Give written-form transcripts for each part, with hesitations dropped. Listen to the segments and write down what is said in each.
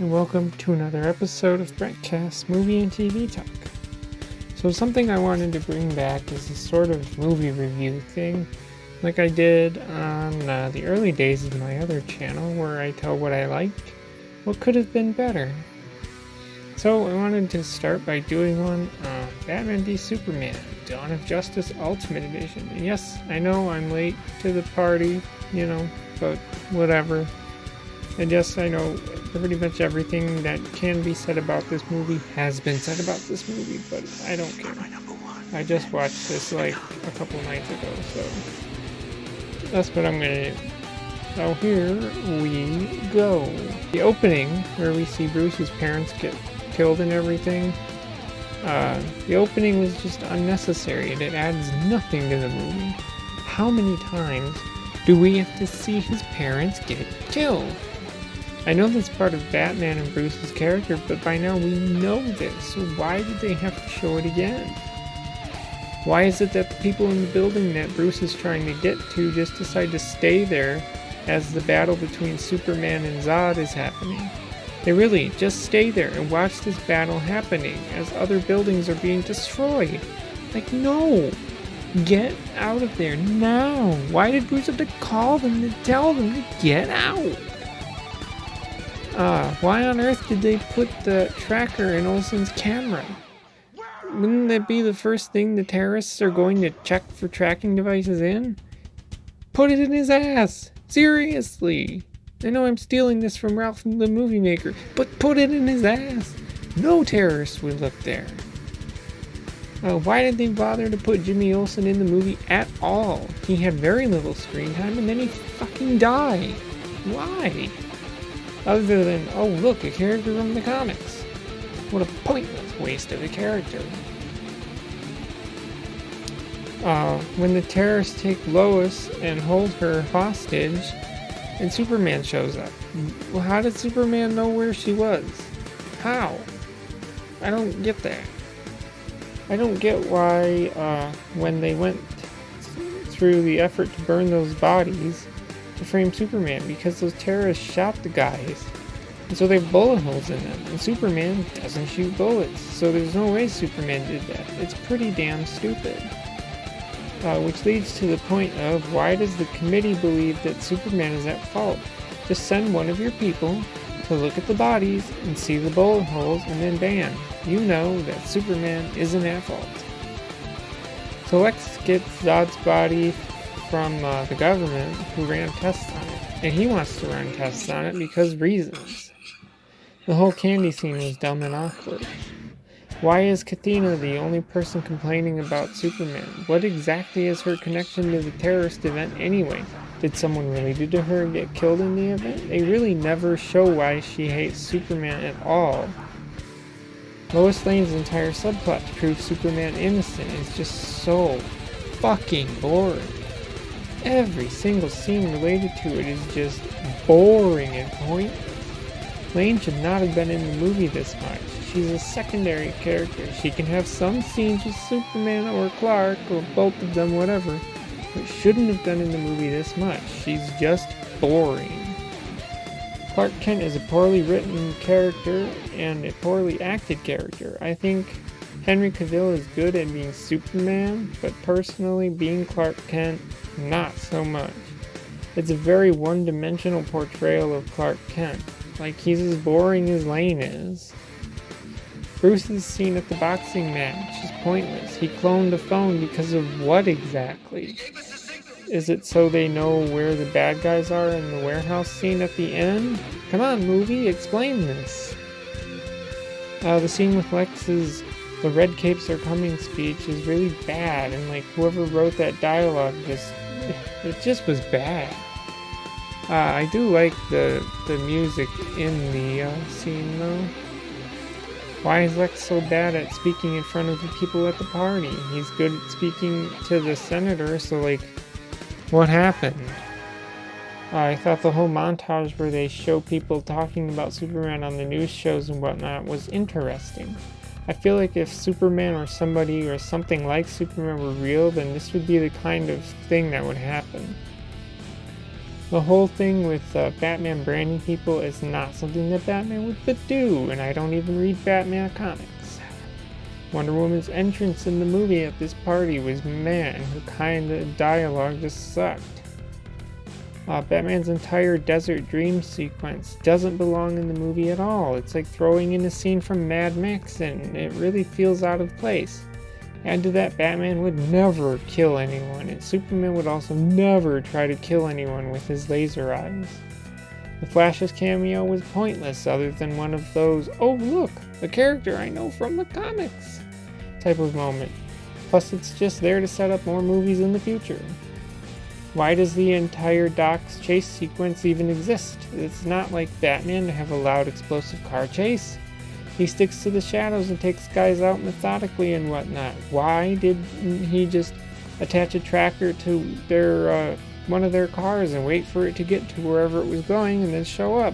and welcome to another episode of Brentcast Movie and TV Talk. So something I wanted to bring back is a sort of movie review thing, like I did on the early days of my other channel, where I tell what I liked, what could have been better. So I wanted to start by doing one on Batman v Superman, Dawn of Justice Ultimate Edition. And yes, I know I'm late to the party, but whatever. And yes, I know pretty much everything that can be said about this movie has been said about this movie, but I don't care. I just watched this like a couple nights ago, so that's what I'm gonna do. So here we go. The opening, where we see Bruce's parents get killed and everything, the opening was just unnecessary and it adds nothing to the movie. How many times do we have to see his parents get killed? I know that's part of Batman and Bruce's character, but by now we know this, so why did they have to show it again? Why is it that the people in the building that Bruce is trying to get to just decide to stay there as the battle between Superman and Zod is happening? They really just stay there and watch this battle happening as other buildings are being destroyed. Like, no! Get out of there now! Why did Bruce have to call them to tell them to get out? Why on earth did they put the tracker in Olsen's camera? Wouldn't that be the first thing the terrorists are going to check for tracking devices in? Put it in his ass! Seriously! I know I'm stealing this from Ralph the Movie Maker, but put it in his ass! No terrorist would look there. Why did they bother to put Jimmy Olsen in the movie at all? He had very little screen time and then he fucking died. Why? Other than, oh look, a character from the comics. What a pointless waste of a character. When the terrorists take Lois and hold her hostage, and Superman shows up. Well, how did Superman know where she was? How? I don't get that. I don't get why, when they went through the effort to burn those bodies, to frame Superman, because those terrorists shot the guys, and so they have bullet holes in them, and Superman doesn't shoot bullets, so there's no way Superman did that. It's pretty damn stupid. Which leads to the point of, why does the committee believe that Superman is at fault? Just send one of your people to look at the bodies and see the bullet holes, and then bam, you know that Superman isn't at fault. So Lex gets Zod's body from the government, who ran tests on it, and he wants to run tests on it because reasons. The whole candy scene was dumb and awkward. Why is Kathina the only person complaining about Superman? What exactly is her connection to the terrorist event anyway? Did someone related to her get killed in the event? They really never show why she hates Superman at all. Lois Lane's entire subplot to prove Superman innocent is just so fucking boring. Every single scene related to it is just boring and pointless. Lane should not have been in the movie this much. She's a secondary character. She can have some scenes with Superman or Clark, or both of them, whatever, but shouldn't have been in the movie this much. She's just boring. Clark Kent is a poorly written character and a poorly acted character. I think Henry Cavill is good at being Superman, but personally, being Clark Kent, not so much. It's a very one-dimensional portrayal of Clark Kent. Like, he's as boring as Lane is. Bruce's scene at the boxing match is pointless. He cloned a phone because of what exactly? Is it so they know where the bad guys are in the warehouse scene at the end? Come on, movie, explain this. The scene with Lex's "the red capes are coming" speech is really bad, and like whoever wrote that dialogue it just was bad. I do like the music in the scene though. Why is Lex so bad at speaking in front of the people at the party? He's good at speaking to the senator, so like, what happened? I thought the whole montage where they show people talking about Superman on the news shows and whatnot was interesting. I feel like if Superman or somebody or something like Superman were real, then this would be the kind of thing that would happen. The whole thing with Batman branding people is not something that Batman would do, and I don't even read Batman comics. Wonder Woman's entrance in the movie at this party was meh, and her kind of dialogue just sucked. Batman's entire Desert Dream sequence doesn't belong in the movie at all. It's like throwing in a scene from Mad Max, and it really feels out of place. Add to that, Batman would never kill anyone, and Superman would also never try to kill anyone with his laser eyes. The Flash's cameo was pointless other than one of those, oh look, a character I know from the comics type of moment. Plus it's just there to set up more movies in the future. Why does the entire Doc's chase sequence even exist? It's not like Batman to have a loud explosive car chase. He sticks to the shadows and takes guys out methodically and whatnot. Why didn't he just attach a tracker to their one of their cars and wait for it to get to wherever it was going and then show up?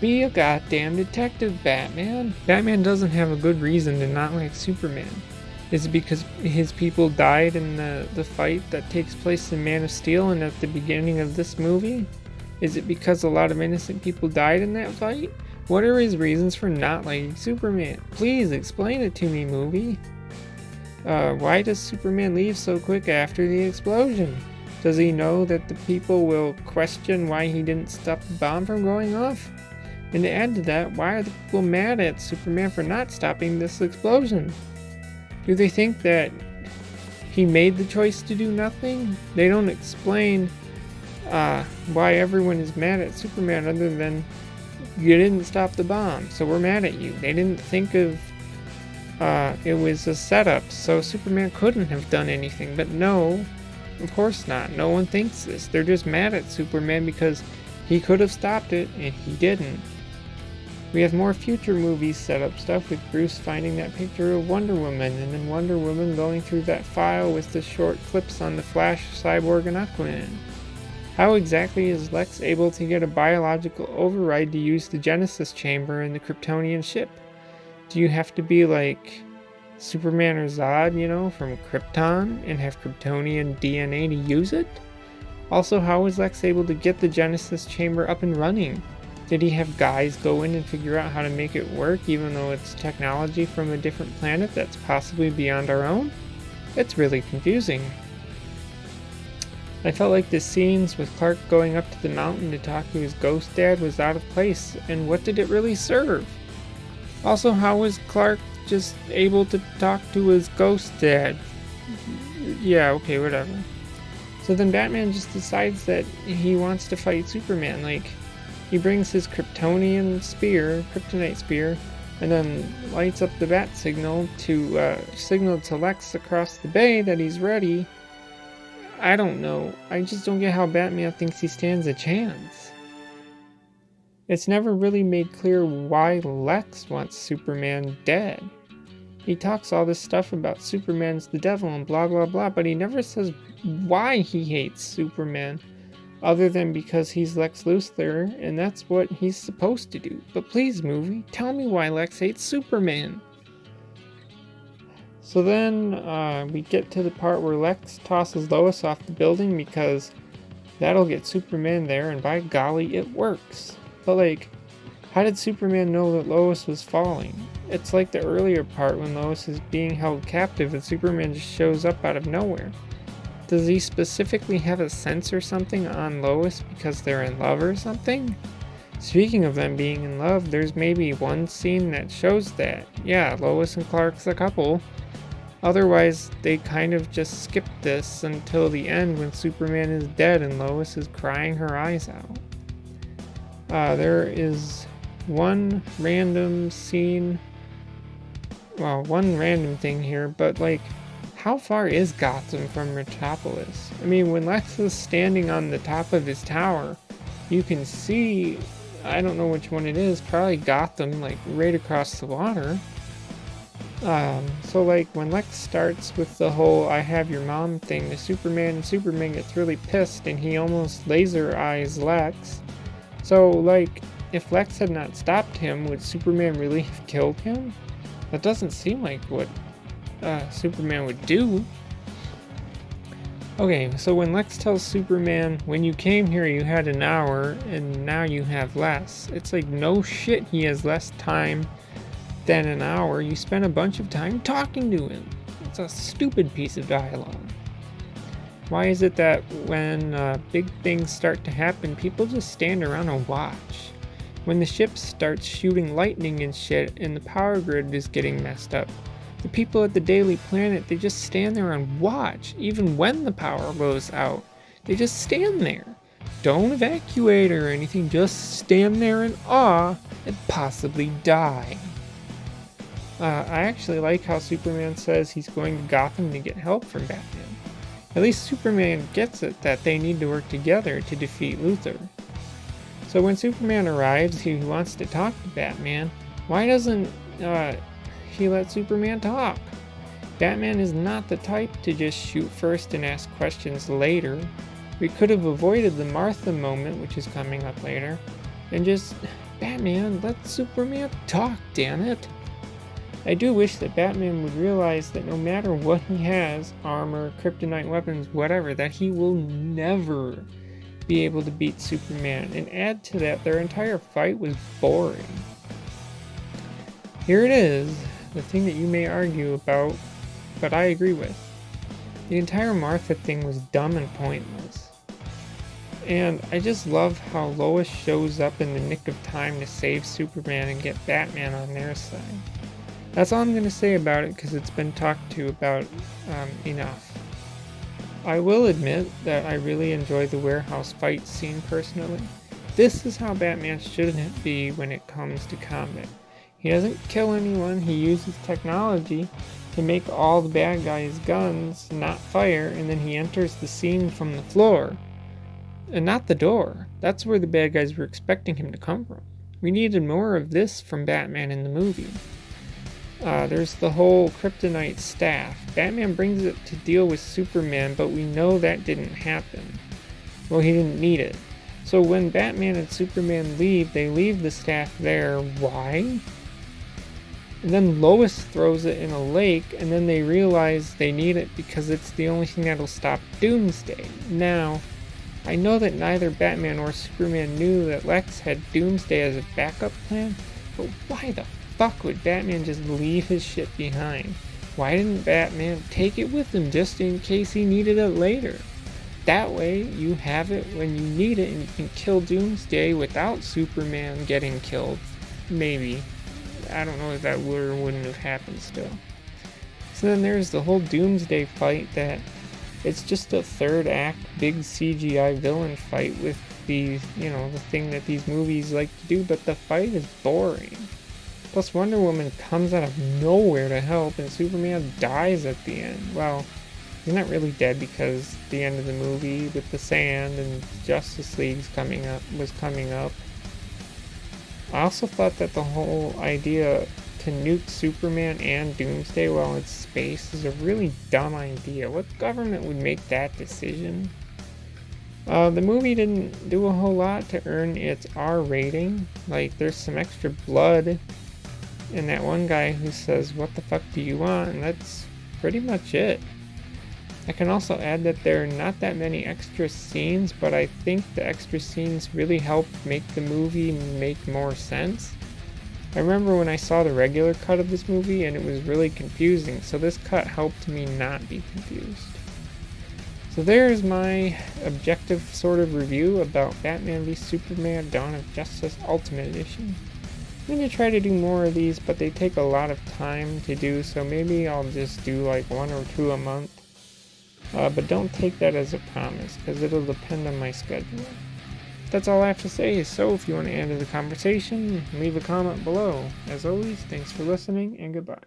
Be a goddamn detective, Batman. Batman doesn't have a good reason to not like Superman. Is it because his people died in the fight that takes place in Man of Steel and at the beginning of this movie? Is it because a lot of innocent people died in that fight? What are his reasons for not liking Superman? Please explain it to me, movie. Why does Superman leave so quick after the explosion? Does he know that the people will question why he didn't stop the bomb from going off? And to add to that, why are the people mad at Superman for not stopping this explosion? Do they think that he made the choice to do nothing? They don't explain why everyone is mad at Superman other than you didn't stop the bomb, so we're mad at you. They didn't think of it was a setup, so Superman couldn't have done anything. But no, of course not. No one thinks this. They're just mad at Superman because he could have stopped it and he didn't. We have more future movies set up stuff with Bruce finding that picture of Wonder Woman and then Wonder Woman going through that file with the short clips on the Flash, Cyborg, and Aquaman. How exactly is Lex able to get a biological override to use the Genesis chamber in the Kryptonian ship? Do you have to be like Superman or Zod, from Krypton and have Kryptonian DNA to use it? Also, how was Lex able to get the Genesis chamber up and running? Did he have guys go in and figure out how to make it work even though it's technology from a different planet that's possibly beyond our own? It's really confusing. I felt like the scenes with Clark going up to the mountain to talk to his ghost dad was out of place, and what did it really serve? Also, how was Clark just able to talk to his ghost dad? Yeah, okay, whatever. So then Batman just decides that he wants to fight Superman, he brings his kryptonite spear, and then lights up the bat signal to signal to Lex across the bay that he's ready. I don't know. I just don't get how Batman thinks he stands a chance. It's never really made clear why Lex wants Superman dead. He talks all this stuff about Superman's the devil and blah blah blah, but he never says why he hates Superman. Other than because he's Lex Luthor, and that's what he's supposed to do. But please, movie, tell me why Lex hates Superman. So then we get to the part where Lex tosses Lois off the building because that'll get Superman there, and by golly, it works. But how did Superman know that Lois was falling? It's like the earlier part when Lois is being held captive and Superman just shows up out of nowhere. Does he specifically have a sense or something on Lois because they're in love or something? Speaking of them being in love, there's maybe one scene that shows that. Yeah, Lois and Clark's a couple. Otherwise, they kind of just skip this until the end when Superman is dead and Lois is crying her eyes out. There is one random scene, one random thing here, but how far is Gotham from Metropolis? I mean, when Lex is standing on the top of his tower, you can see, I don't know which one it is, probably Gotham, right across the water. So when Lex starts with the whole I have your mom thing to Superman, and Superman gets really pissed and he almost laser eyes Lex. So if Lex had not stopped him, would Superman really have killed him? That doesn't seem like what Superman would do. Okay, so when Lex tells Superman, when you came here you had an hour and now you have less, it's like, no shit, he has less time than an hour. You spent a bunch of time talking to him. It's a stupid piece of dialogue. Why is it that when big things start to happen, people just stand around and watch? When the ship starts shooting lightning and shit and the power grid is getting messed up, the people at the Daily Planet, they just stand there and watch, even when the power goes out. They just stand there. Don't evacuate or anything, just stand there in awe and possibly die. I actually like how Superman says he's going to Gotham to get help from Batman. At least Superman gets it that they need to work together to defeat Luthor. So when Superman arrives, he wants to talk to Batman. Why doesn't he let Superman talk? Batman is not the type to just shoot first and ask questions later. We could have avoided the Martha moment, which is coming up later, and just, Batman, let Superman talk, damn it. I do wish that Batman would realize that no matter what he has, armor, kryptonite weapons, whatever, that he will never be able to beat Superman. And add to that, their entire fight was boring. Here it is, the thing that you may argue about, but I agree with. The entire Martha thing was dumb and pointless. And I just love how Lois shows up in the nick of time to save Superman and get Batman on their side. That's all I'm going to say about it because it's been talked to about enough. I will admit that I really enjoy the warehouse fight scene personally. This is how Batman shouldn't be when it comes to combat. He doesn't kill anyone, he uses technology to make all the bad guys' guns not fire, and then he enters the scene from the floor. And not the door. That's where the bad guys were expecting him to come from. We needed more of this from Batman in the movie. There's the whole kryptonite staff. Batman brings it to deal with Superman, but we know that didn't happen. Well, he didn't need it. So when Batman and Superman leave, they leave the staff there. Why? And then Lois throws it in a lake, and then they realize they need it because it's the only thing that'll stop Doomsday. Now, I know that neither Batman or Superman knew that Lex had Doomsday as a backup plan, but why the fuck would Batman just leave his shit behind? Why didn't Batman take it with him just in case he needed it later? That way, you have it when you need it and you can kill Doomsday without Superman getting killed. Maybe. I don't know if that would or wouldn't have happened still. So then there's the whole Doomsday fight that it's just a third act big CGI villain fight with the thing that these movies like to do, but the fight is boring. Plus Wonder Woman comes out of nowhere to help and Superman dies at the end. Well, he's not really dead because the end of the movie with the sand and Justice League's coming up. I also thought that the whole idea to nuke Superman and Doomsday while in space is a really dumb idea. What government would make that decision? The movie didn't do a whole lot to earn its R rating. Like, there's some extra blood and that one guy who says, "What the fuck do you want?" And that's pretty much it. I can also add that there are not that many extra scenes, but I think the extra scenes really helped make the movie make more sense. I remember when I saw the regular cut of this movie and it was really confusing, so this cut helped me not be confused. So there's my objective sort of review about Batman v Superman Dawn of Justice Ultimate Edition. I'm going to try to do more of these, but they take a lot of time to do, so maybe I'll just do like 1 or 2 a month. But don't take that as a promise, because it'll depend on my schedule. That's all I have to say, so if you want to add to the conversation, leave a comment below. As always, thanks for listening, and goodbye.